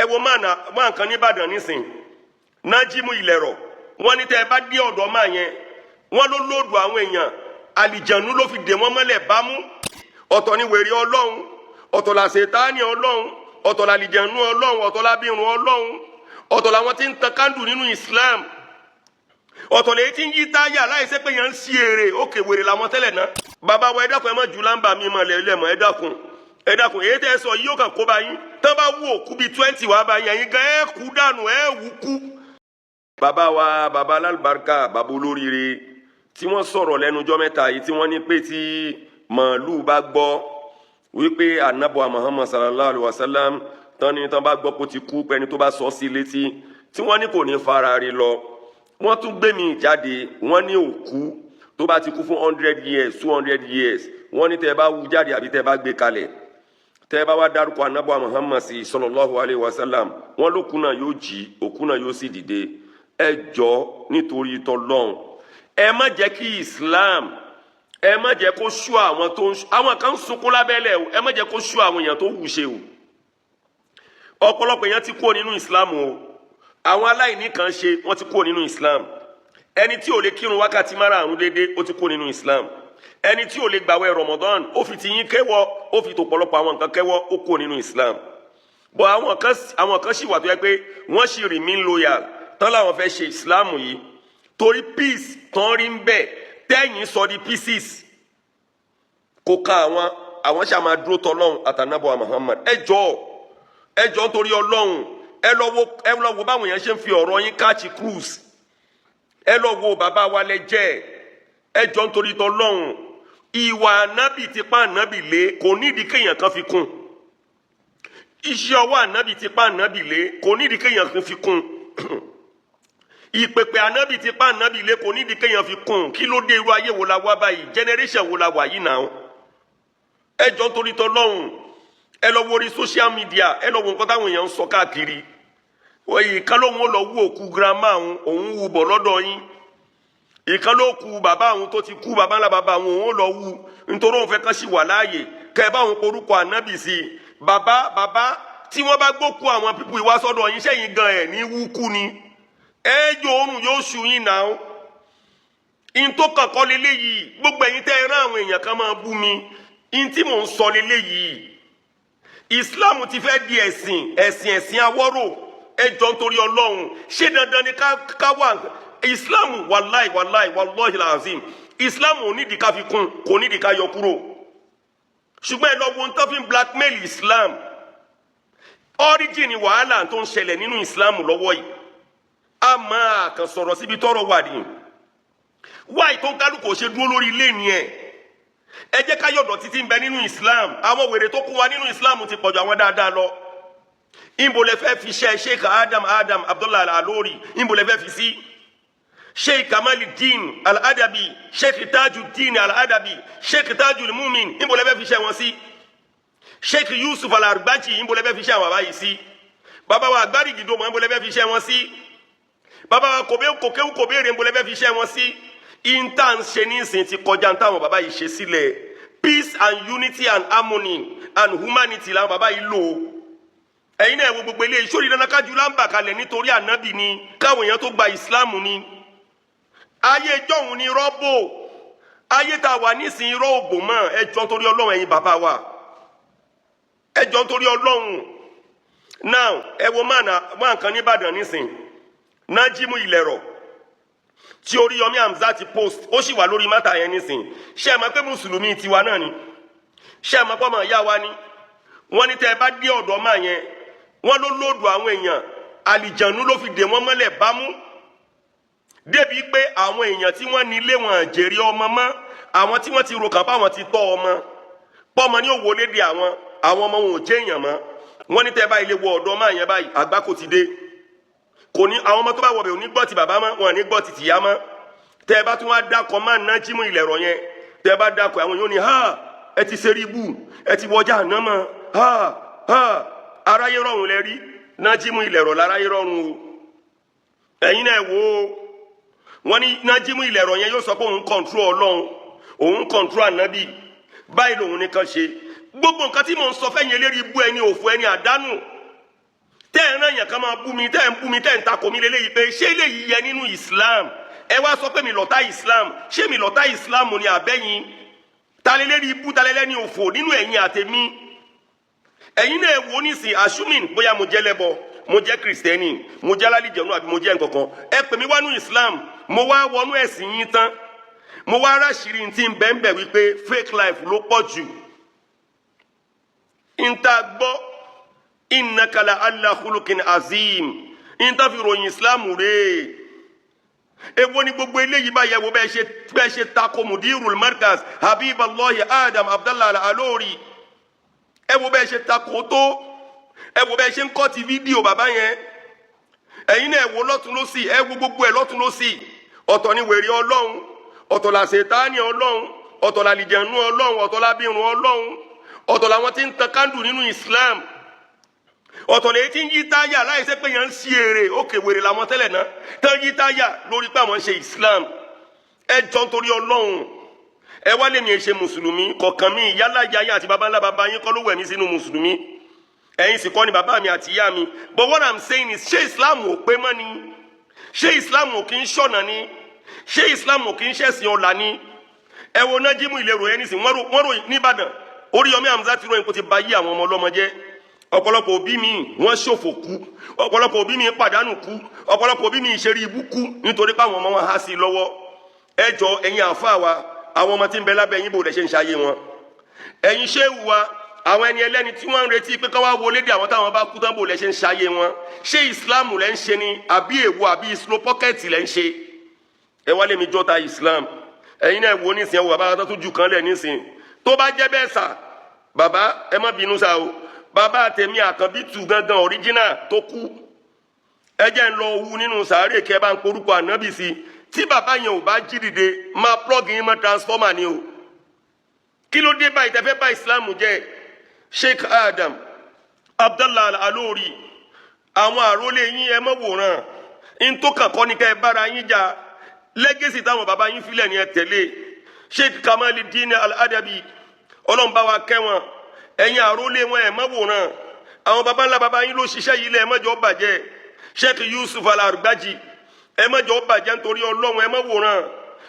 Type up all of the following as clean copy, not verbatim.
ẹ wo máa kan ní Ìbàdàn nísìn Najeemu Ilẹrọ wọ́n ní tẹ́ bá dé ọ̀dọ̀ máa yẹn wọ́n ló lóòdù àwọn èèyàn àlìjànú ló fi dè wọ́n mọ́lẹ̀ bámú ọ̀tọ̀ ni wèrè Ọlọ́run ọ̀tọ̀ la Sàtánì Ọlọ́run ọ̀tọ̀ la àlìjànú Ọlọ́run ọ̀tọ̀ la bírun Ọlọ́run ọ̀tọ̀ làwọn tí ń tan kándù nínú Islam ọ̀tọ̀ lèyí tí ń yí táyà láìsẹ́ pé yẹn ń sí èrè òkè wèrè làwọn tẹ́lẹ̀ náà bàbá wa ẹ dákun ẹ má jù lámbà mi mọ̀ lẹ́lẹ́mọ̀ ẹ dákun èyí tẹ́ sọ yóò kàn kó bá yín tán bá wú òkú bíi 20 wá bá yín ẹ̀yin gan ẹ kú dànù ẹ wú kú. bàbá wa bàbá alálùbáríkà bàbá olóríire tí wọ́n sọ̀rọ̀ lẹ́nujọ́ mẹ́ta yìí tí wọ́n ní pé tí màálù bá gbọ́ wípé ànábọ̀ Muhammad sallallahu alaihi wasallam tán ni tán bá gbọ́ pé ó ti kú pẹ́ni tó bá sọ sí létí tí wọ́n ní kò ní fara rí lọ wọ́n tún gbé mi jáde wọ́n ní òkú tó bá ti kú fún 100 years 200 years wọ́n ní tẹ́ bá wú jáde àbí tẹ́ bá gbé kalẹ̀ tẹ́ bá wá dárúkọ ànábọ̀ Muhammad sallallahu alaihi wasallam wọ́n lókú náà yóò jí òkú náà yóò sì dìde ẹ jọ̀ọ́ nítorí t'Ọlọ́run ẹ má jẹ́ kí Islam ẹ má jẹ́ kó sú àwọn tó àwọn kan sunkún lábẹ́lẹ̀ o ẹ má jẹ́ kó sú àwọn èèyàn tó wù ṣe o ọ̀pọ̀lọpọ̀ èèyàn ti kúrò nínú Islam o àwọn aláìní kan ṣe wọ́n ti kúrò nínú Islam ẹni tí ò lè kírun wákàtí márààrún dédé ó ti kúrò nínú Islam ẹni tí ò lè gbàwẹ̀ Ramadan ó fi ti yín kẹ́wọ́ ó fi tòpọ̀lọpọ̀ àwọn nǹkan kẹ́wọ́ ó kúrò nínú Islam bọ́ àwọn kan sì wà tó yẹ pé wọ́n sì remain loyal tán láwọn fẹ́ ṣe Islam yìí torí peace tán rí ń bẹ̀ tẹ́yìn sọ di pieces kò ká àwọn ṣáà máa dúró t'Ọlọ́run àtànábọ̀ Muhammad ẹ jọ̀ọ́ nítorí Ọlọ́run ẹ lọ wo báwọn èèyàn ṣe ń fi ọ̀rọ̀ yín káàkiri cruise ẹ lọ wo bàbá wa lẹ́jẹ́ ẹ jọ̀ọ́ nítorí t'Ọlọ́run ìwà ànábì ti pa ànábì lé kò nídìí kéèyàn kan fi kún iṣẹ́ ọwọ́ ànábì ti pa ànábì lé kò nídìí kéèyàn kan fi kún ìpèpè ànábì ti pa ànábì lé kò nídìí kéèyàn fi kún kí ló dé irú ayé wo la wá báyìí generation wo la wà yìí náà ẹ jọ̀ọ́ nítorí t'Ọlọ́run ẹ lọ wo orí social media ẹ lọ wo nǹkan táwọn èèyàn ń sọ káàkiri ìkan lóhun ó lọ wú òkú grandma òun wú bọ̀ lọ́dọ̀ yín ìkan ló kú bàbá òun tó ti kú bàbá ńlá bàbá òun ó lọ wú nítorí òun fẹ́ kán sì wà láàyè kẹ bá òun porúkọ ànábì sí i bàbá tí wọ́n bá gbókú àwọn pípù ìwá sọ́dọ̀ yín sẹ́yìn gan ẹ̀ ní wúkú ni ẹjọ́ oorun yóò ṣù yín náà in tó kàkọ́ leléyìí gbogbo ẹ̀yin tẹ́ ẹ rán àwọn èèyàn kan máa bú mi in tí mò ń sọ leléyìí Islam ti fẹ́ di ẹ̀sìn awọ́rò ẹ jọ̀ọ́ nítorí Ọlọ́run ṣé dandan ni ká wà Islam wallahi lazim Islam ò nídìí ká fi kún kò nídìí ká yọ kúrò ṣùgbọ́n ẹ lọ wo tó fi ń blackmail Islam origin wàhálà tó ń ṣẹlẹ̀ nínú Islam lọ́wọ́ yìí a máa kàn sọ̀rọ̀ síbi tọ́rọ̀ wà ní wáyé tó ń kálukú ṣe dúró lórí ilé ni ẹ jẹ́ ká yọ̀dọ̀ títí ń bẹ nínú Islam àwọn wèrè tó kó wa nínú Islam ti pọ̀jù àwọn dáadáa lọ ìbò lẹ fẹ́ fi ṣe Sheikh Adam Abdullah Al-Alori ìbò lẹ fẹ́ fi sí Sheikh Kamaluddin Al-Adabi Sheikh Tajuddin Al-Adabi Sheikh Tajul Mumin ìbò lẹ fẹ́ fi ṣe wọn sí Sheikh Yusuf Al-Arbaji ìbò lẹ fẹ́ fi ṣe àwọn bàbá yìí sí bàbá wa Agbárí Gidomo ìbò lẹ fẹ́ fi ṣe wọn sí bàbá wa kòkéwù kòbéèrè ìbò lẹ fẹ́ fi ṣe wọn sí intan ṣe ní ìsìn ti kọjá táwọn bàbá yìí ṣe sílẹ̀ peace and unity and harmony and humanity làwọn bàbá yìí lò ẹ̀yin náà wo gbogbo ilé ìṣòrí dandan kájú lámbà kalẹ̀ nítorí ànábì ni káwọn èèyàn tó gba ìsìláàmù ni ayé ìjọ́hun ni rọ́bò ayé tá a wà nísìnyí rọ́ọ̀bò mọ́ ẹ jọ̀ọ́ nítorí Ọlọ́run ẹ̀yin bàbá wa ẹ jọ̀ọ́ nítorí Ọlọ́run now ẹ wo máa kan ní Ìbàdàn nísìn Najeemu Ilẹrọ tí Oríyọmí Hamzat ti post ó sì wà lórí mátà yẹn nísìn ṣé ẹ mọ̀ pé mùsùlùmí tiwa náà ni ṣé ẹ mọ̀ pé ọmọ ìyá wa ni wọ́n ní tẹ́ ẹ bá dé ọ̀dọ̀ máa yẹn wọ́n ló lòdù àwọn èèyàn àlìjànú ló fi dè wọ́n mọ́lẹ̀ bámú débi pé àwọn èèyàn tí wọ́n nílé wọn jèrè ọmọ mọ́ àwọn tí wọ́n ti rò kàn báwọn ti tọ́ ọmọ pọ́mọ ní òwò lédè àwọn ọmọ wọn ò jẹ́ èèyàn mọ́ wọ́n ní tẹ́ ẹ bá ilé wọ ọ̀dọ̀ máa yẹn báyìí àgbá kò ti dé kò ní àwọn ọmọ tó bá wọbẹ̀ ò ní gbọ́ ti bàbá mọ́ wọn ní gbọ́ ti tìyá mọ́ tẹ́ ẹ bá tún wá dákọ̀ máa Najeemu Ilẹrọ yẹn tẹ́ ẹ bá dákọ̀ àwọn yóò ní ha ẹ ti ṣe rí ibù ẹ ti wọjá àná mọ́ ha aráyé rọrùn lẹ rí Najeemu Ilẹrọ láráyé rọrùn o ẹ̀yin náà wò ó wọ́n ní Najeemu Ilẹrọ yẹn yóò sọ pé òun kọ̀ǹtró Ọlọ́run òun kọ̀ǹtró ànábì báyìí lòun nìkan ṣe gbogbo nǹkan tí mò ń sọ fẹ́yìn eléri ibú ẹni òfò ẹni àdánù tẹ́ ẹ̀ èèyàn kan máa bú mi tẹ́ ń takò mí lélẹ́yìí pé ṣé eléyìí yẹ nínú Islam ẹ wá sọ pé mi lọ́tà Islam ṣé mi lọ́tà Islam ni àbẹ́yìn talẹ́lẹ́rí ibú talẹ́lẹ́ni òfò nínú ẹ̀yin àtẹ̀mí ẹ̀yin náà wò nísìn assuming bóyá mo jẹ́ lẹ́bọ mo jẹ́ kristẹni mo jẹ́ alálìjẹ̀nu àbí mo jẹ́ nǹkankan ẹ pè mí wá nínú Islam mo wá wọnú ẹ̀sìn yín tán mo wá ráṣìírí tí ń bẹ́ẹ̀ wípé fake life ló pọ̀ jù ìta gbọ́ innaka la ala khuluqin azim ìta fi ròyìn Islam rèé èwo ni gbogbo eléyìí bá yẹ̀wò bẹ́ẹ̀ ṣe tako mudirul markaz habiballahi adam abdallah alori èwo bẹ́ẹ̀ ṣe tako tó èwo bẹ́ẹ̀ ṣe ń kọ́ ti fídíò bàbá yẹn ẹ̀yin náà èwo lọ́tún lósì ẹ wo gbogbo ẹ̀ lọ́tún lósì ọ̀tọ̀ ni wèrè ọlọ́run ọ̀tọ̀ la ṣètáni ọlọ́run ọ̀tọ̀ la lìjẹ̀nú ọlọ́run ọ̀tọ̀ la bírun ọlọ́run ọ̀tọ̀ làwọn tí ń tan kándù nínú Islam ọ̀tọ̀ lèyí tí ń yí táyà láì ṣe pé yẹn ń ṣí èrè òkè wèrè làwọn tẹ́lẹ̀ náà tán yí táyà lórí pé àwọn ń ṣe Islam ẹ jọ nítorí ọlọ́run ẹ wá lèmi ẹ ṣe mùsùlùmí kọ̀ọ̀kan mi yálà ìyá yín àti baba ńlá baba yín kọ́ ló wẹ̀ mí sínú mùsùlùmí ẹ̀yin sì kọ́ ni bàbá mi àti ìyá mi but what I'm saying is ṣé Islam ò pé mọ́ ni ṣé Islam ò kì í ṣọ̀nà ni ṣé Islam ò kì í ṣẹ̀sìn ọ̀la ni ẹ wo Najeemu Ilẹrọ ẹni sìn wọ́n rò níbàdàn Oríyọmí Hamzat ti ròyìn kó ti ba yí àwọn ọmọ ọlọ́mọ jẹ́ ọ̀pọ̀lọpọ̀ òbí mi wọ́n ṣòfò kú ọ̀pọ̀lọpọ̀ òbí mi pàdánù kú ọ̀pọ̀lọpọ̀ òbí mi ìṣeré ibú kú nítorí pé àwọn ọmọ wọn há sí lọ́wọ́ ẹ jọ̀ọ́ ẹ̀yin àáfàá wa àwọn ọmọ tí ń bẹ lábẹ́ yín bò lẹ ṣe ń ṣayé wọn ẹ̀yin ṣéwù wa àwọn ẹni ẹlẹ́ni tí wọ́n ń retí pé káwá wọlé dé àwọn táwọn bá kú tán bò lẹ ṣe ń ṣayé wọn ṣé Islam lẹ ń ṣe ni àbí èwo àbí slow pocket lẹ ń ṣe ẹ wá lè mi jọta Islam ẹ̀yin náà wo nísìnyẹn wo bàbá tó tún jù kan lẹ̀ nísìnyẹn tó bá jẹ́ bẹ́ẹ̀ sà bàbá ẹ má bínú sá o bàbá àtẹ̀mí Àkànbí tù gangan original tó kú ẹ jẹ́ ń lọ hu nínú sàárè kẹ́ bá ń porúkọ ànábì sí tí bàbá yẹn ò bá jí dìde máa plug in mọ́ transformer ni o kí ló dé báyìí tẹ́fẹ́ bá Islam jẹ́ Sheikh Adam Abdallah Alori àwọn àrólé yín ẹ mọ́ wòran in tó kàn kọ́ ni kẹ́ ẹ bára yín jà lẹ́gẹ̀sì táwọn bàbá yín filẹ̀ ni ẹ tẹ̀lé Sheikh Kamaluddin Al-Adabi ọlọ́run bá wa kẹ́ wọn ẹ̀yin àrólé wọn ẹ̀ mọ́ wòran àwọn baba ńlá baba yín ló ṣiṣẹ́ yìí lẹ̀ ẹ̀ mọ́jọ́ bàjẹ́ Sheikh Yusuf Al-Argbaji ẹ̀ mọ́jọ́ bàjẹ́ nítorí ọlọ́run ẹ̀ mọ́ wòran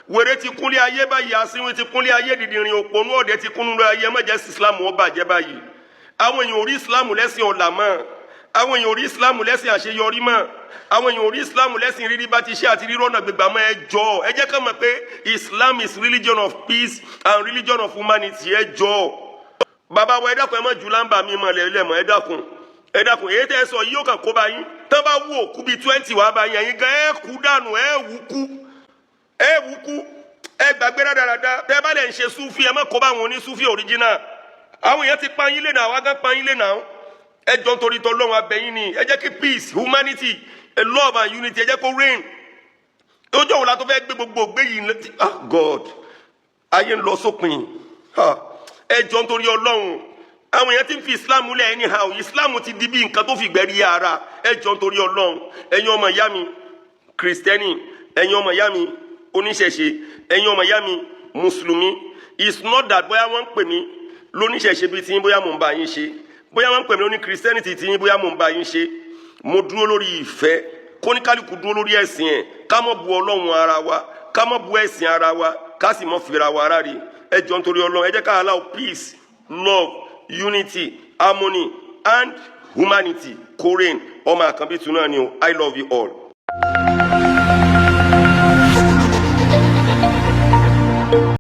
wèrè ti kúnlé ayé báyìí àsìnwé ti kúnlé ayé dìdìrín òpónú ọ̀dẹ ti kúnlé ayé ẹ̀ mọ́jẹ́ sí Islam wọn bàjẹ́ báyìí àwọn èèyàn orí Islam lẹ́sìn ọ̀là mọ́ àwọn èèyàn orí Islam lẹ́sìn àṣeyọrí mọ́ àwọn èèyàn orí Islam lẹ́sìn rírí bá ti ṣe àti rírọ́nà gbégbá mọ́ ẹ jọ̀ọ́ ẹ jẹ́ ká mọ̀ pé Islam is religion of peace and religion of humanity ẹ jọ̀ọ́ bàbá wa ẹ dákun ẹ má ju lámbà mi mọ̀ lẹ́lẹ́mọ̀ ẹ dákun èyí tẹ́ ẹ sọ yìí yóò kàn kó bá yín tán bá wú òkú bíi 20 wá bá yín ẹ̀yin gan ẹ kú dànù ẹ wú kú ẹ gbàgbé rádaràda tẹ́ bá lẹ̀ ń ṣe súfì ẹ má kó bá wọn ní súfì original àwọn èèyàn ti pa yín lé náà àwọn agán pa yín lé náà ẹ jọ nítorí tọ́lọ́run abẹ́yìn ni ẹ jẹ́ kí peace humanity love and unity ẹ jẹ́ kó reign ojú òun la tó fẹ́ gbé gbogbo ògbé yìí God ayé ń lọ sópin ẹ jọ nítorí ọlọ́run àwọn èèyàn ti ń fi Islam múlẹ̀ anyhow Islam ti di bí nǹkan tó fi gbẹ̀rí ara ẹ jọ nítorí ọlọ́run ẹ̀yin ọmọ ìyá mi kristẹni ẹ̀yin ọmọ ìyá mi oníṣẹ̀ṣe ẹ̀yin ọmọ ìyá mi mùsùlùmí it's not that bóyá wọ́n ń pè mí lóníṣẹ̀ṣe bíi tiyín bóyá mò ń bá yín ṣe bóyá wọ́n ń pè mí lóní kristẹnity tiyín bóyá mò ń bá yín ṣe mo dúró lórí ìfẹ́ kóníkálukú dúró lórí ẹ̀sìn ẹ̀ ká mọ̀ bu ọlọ́run ara wa ká mọ̀ bu ẹ̀sìn ara wa ká sì mọ̀ fìra wa ara rè ẹ jọ nítorí ọlọ́run ẹ jẹ́ ká allow peace love unity harmony and humanity kó reign ọmọ Àkànbí tún náà ni o I love you all.